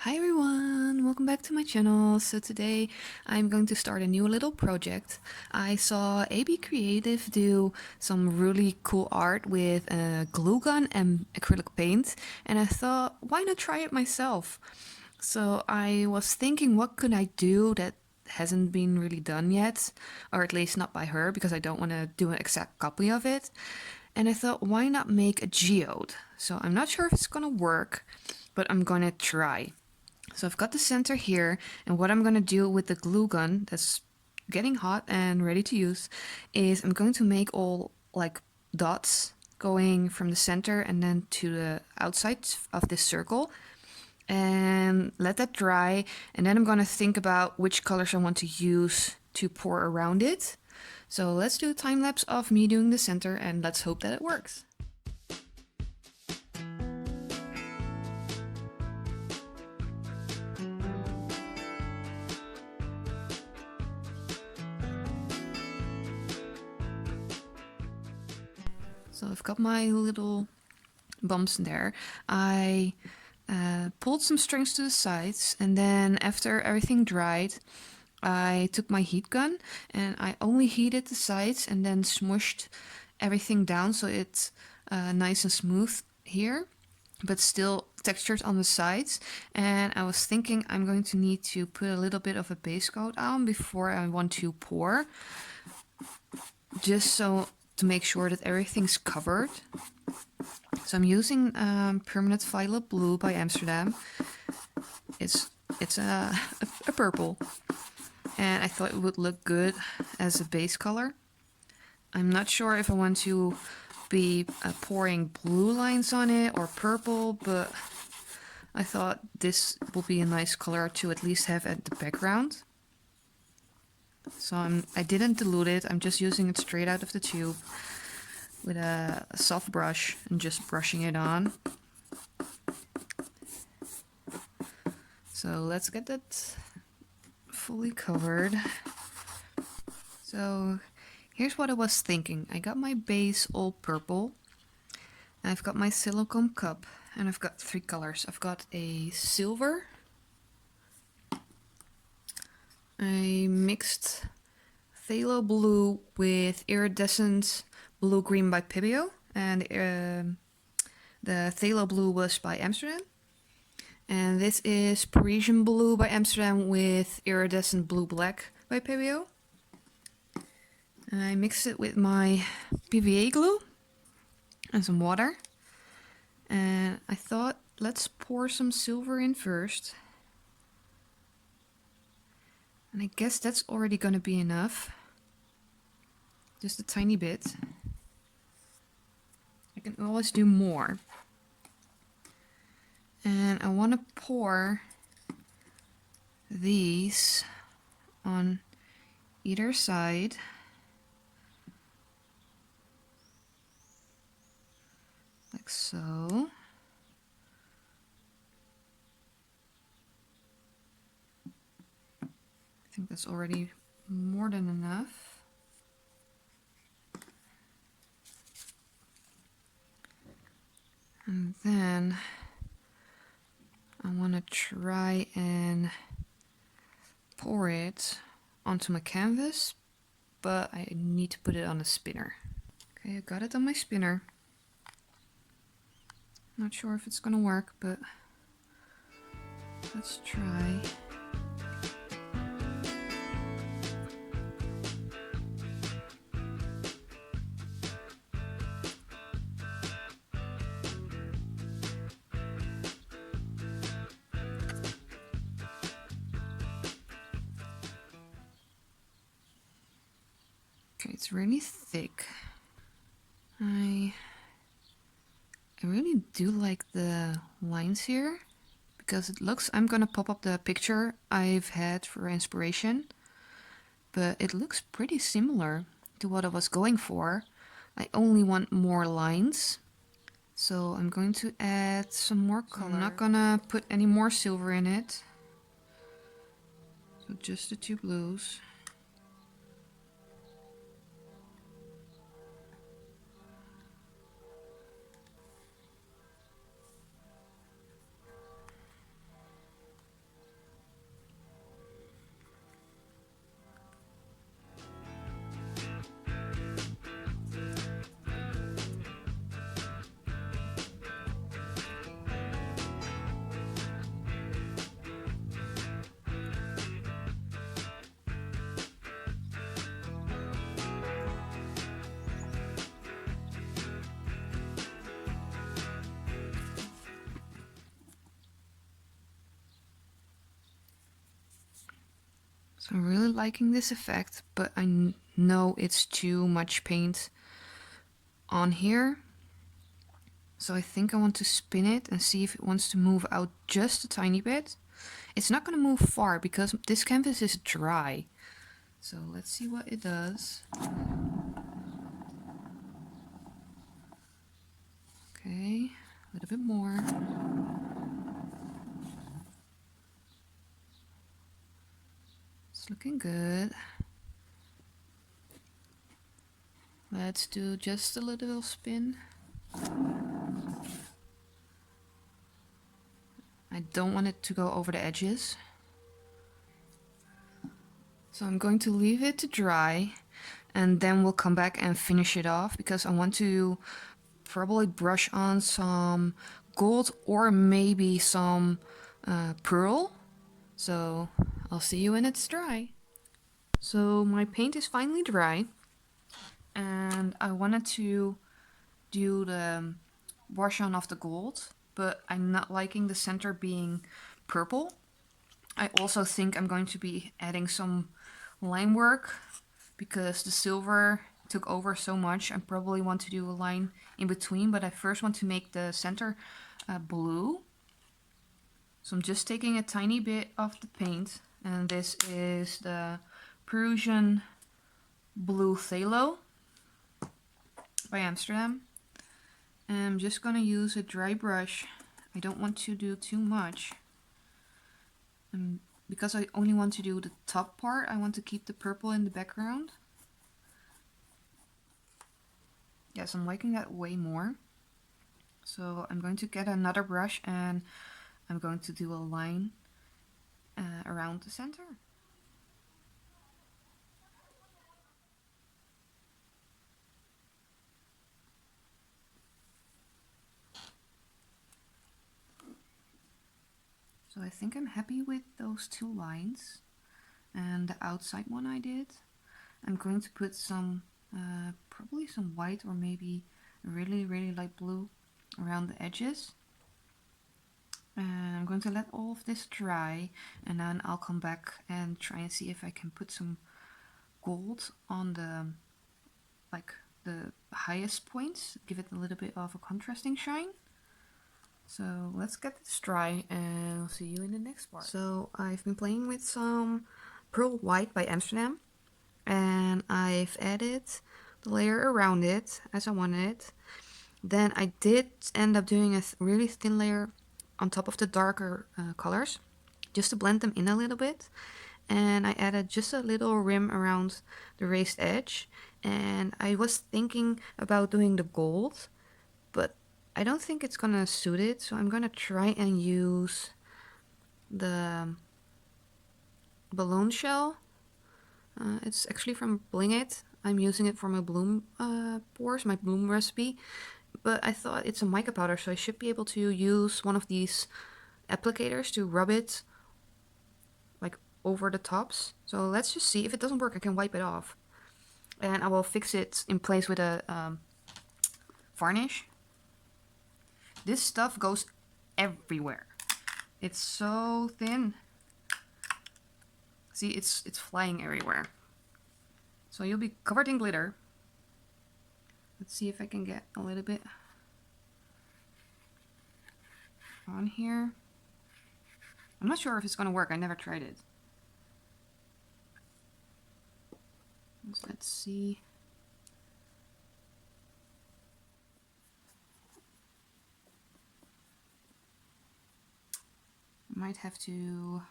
Hi everyone, welcome back to my channel. So today I'm going to start a new little project. I saw AB Creative do some really cool art with a glue gun and acrylic paint, and I thought, why not try it myself? So I was thinking, what could I do that hasn't been really done yet, or at least not by her, because I don't want to do an exact copy of it. And I thought, why not make a geode? So I'm not sure if it's gonna work, but I'm gonna try. So I've got the center here, and what I'm going to do with the glue gun that's getting hot and ready to use is I'm going to make all like dots going from the center and then to the outside of this circle and let that dry, and then I'm going to think about which colors I want to use to pour around it. So let's do a time lapse of me doing the center and let's hope that it works. So I've got my little bumps in there. I pulled some strings to the sides, and then after everything dried, I took my heat gun and I only heated the sides and then smushed everything down so it's nice and smooth here, but still textured on the sides. And I was thinking I'm going to need to put a little bit of a base coat on before I want to pour, just so to make sure that everything's covered. So I'm using permanent Phalo blue by Amsterdam. It's a purple, and I thought it would look good as a base color. I'm not sure if I want to be pouring blue lines on it or purple, but I thought this will be a nice color to at least have at the background. So I didn't dilute it, I'm just using it straight out of the tube with a soft brush and just brushing it on. So let's get that fully covered. So here's what I was thinking. I got my base all purple. I've got my silicone cup and I've got three colors. I've got a silver. I mixed Phalo blue with Iridescent blue green by Pebeo, and the Phalo blue was by Amsterdam. And this is Persian blue by Amsterdam with Iridescent blue black by Pebeo. And I mixed it with my PVA glue and some water. And I thought, let's pour some silver in first. And I guess that's already gonna be enough. Just a tiny bit. I can always do more. And I want to pour these on either side. Like so. I think that's already more than enough. And then I want to try and pour it onto my canvas, but I need to put it on a spinner. Okay, I got it on my spinner. Not sure if it's gonna work, but let's try. Okay, it's really thick. I really do like the lines here because it looks, I'm gonna pop up the picture I've had for inspiration, but it looks pretty similar to what I was going for. I only want more lines, so I'm going to add some more color. I'm not gonna put any more silver in it, so just the two blues. So I'm really liking this effect, but I know it's too much paint on here. So I think I want to spin it and see if it wants to move out just a tiny bit. It's not going to move far because this canvas is dry. So let's see what it does. Okay, a little bit more. It's looking good. Let's do just a little spin. I don't want it to go over the edges. So I'm going to leave it to dry and then we'll come back and finish it off because I want to probably brush on some gold or maybe some pearl. So I'll see you when it's dry. So my paint is finally dry and I wanted to do the wash on of the gold, but I'm not liking the center being purple. I also think I'm going to be adding some line work because the silver took over so much. I probably want to do a line in between, but I first want to make the center blue. So I'm just taking a tiny bit of the paint, and this is the Persian blue Phalo by Amsterdam. And I'm just gonna use a dry brush. I don't want to do too much. And because I only want to do the top part, I want to keep the purple in the background. Yes, I'm liking that way more. So I'm going to get another brush and I'm going to do a line around the center. So I think I'm happy with those two lines. And the outside one I did. I'm going to put some, probably some white or maybe really light blue around the edges. And I'm going to let all of this dry and then I'll come back and try and see if I can put some gold on the, like the highest points, give it a little bit of a contrasting shine. So let's get this dry and I'll see you in the next part. So I've been playing with some Pearl White by Amsterdam and I've added the layer around it as I wanted it. Then I did end up doing a really thin layer on top of the darker colors just to blend them in a little bit. And I added just a little rim around the raised edge. And I was thinking about doing the gold, but I don't think it's gonna suit it. So I'm gonna try and use the balloon shell. It's actually from Bling It. I'm using it for my bloom pours, my bloom recipe. But I thought it's a mica powder, so I should be able to use one of these applicators to rub it like over the tops. So let's just see. If it doesn't work, I can wipe it off. And I will fix it in place with a varnish. This stuff goes everywhere. It's so thin. See, it's flying everywhere. So you'll be covered in glitter. Let's see if I can get a little bit on here. I'm not sure if it's gonna work. I never tried it. Let's see. I might have to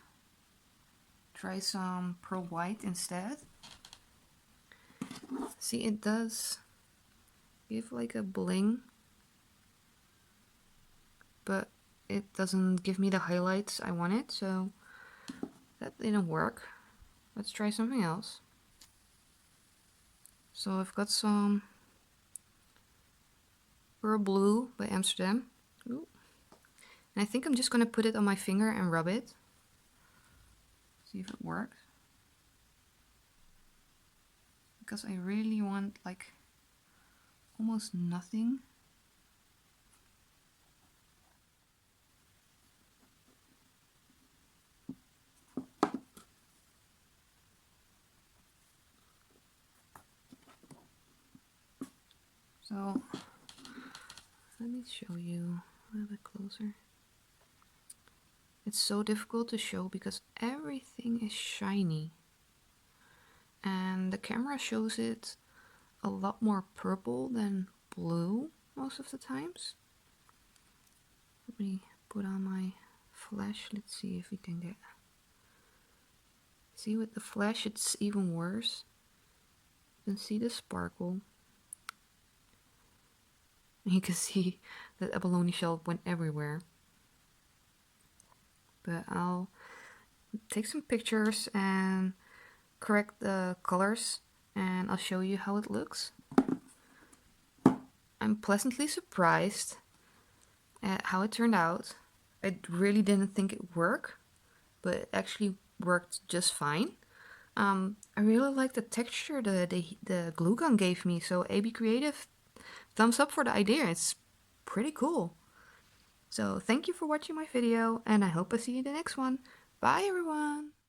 try some Pearl White instead. See, it does give like a bling, but it doesn't give me the highlights I wanted, so that didn't work. Let's try something else. So I've got some Pearl Blue by Amsterdam. Ooh. And I think I'm just gonna put it on my finger and rub it. See if it works. Because I really want like almost nothing. So let me show you a little bit closer. It's so difficult to show because everything is shiny. And the camera shows it a lot more purple than blue most of the times. Let me put on my flash. Let's see if we can get... See, with the flash it's even worse. You can see the sparkle. And you can see that abalone shell went everywhere. But I'll take some pictures and correct the colors and I'll show you how it looks. I'm pleasantly surprised at how it turned out. I really didn't think it would work, but it actually worked just fine. I really like the texture the glue gun gave me, so AB Creative, thumbs up for the idea. It's pretty cool. So thank you for watching my video and I hope I see you in the next one. Bye everyone!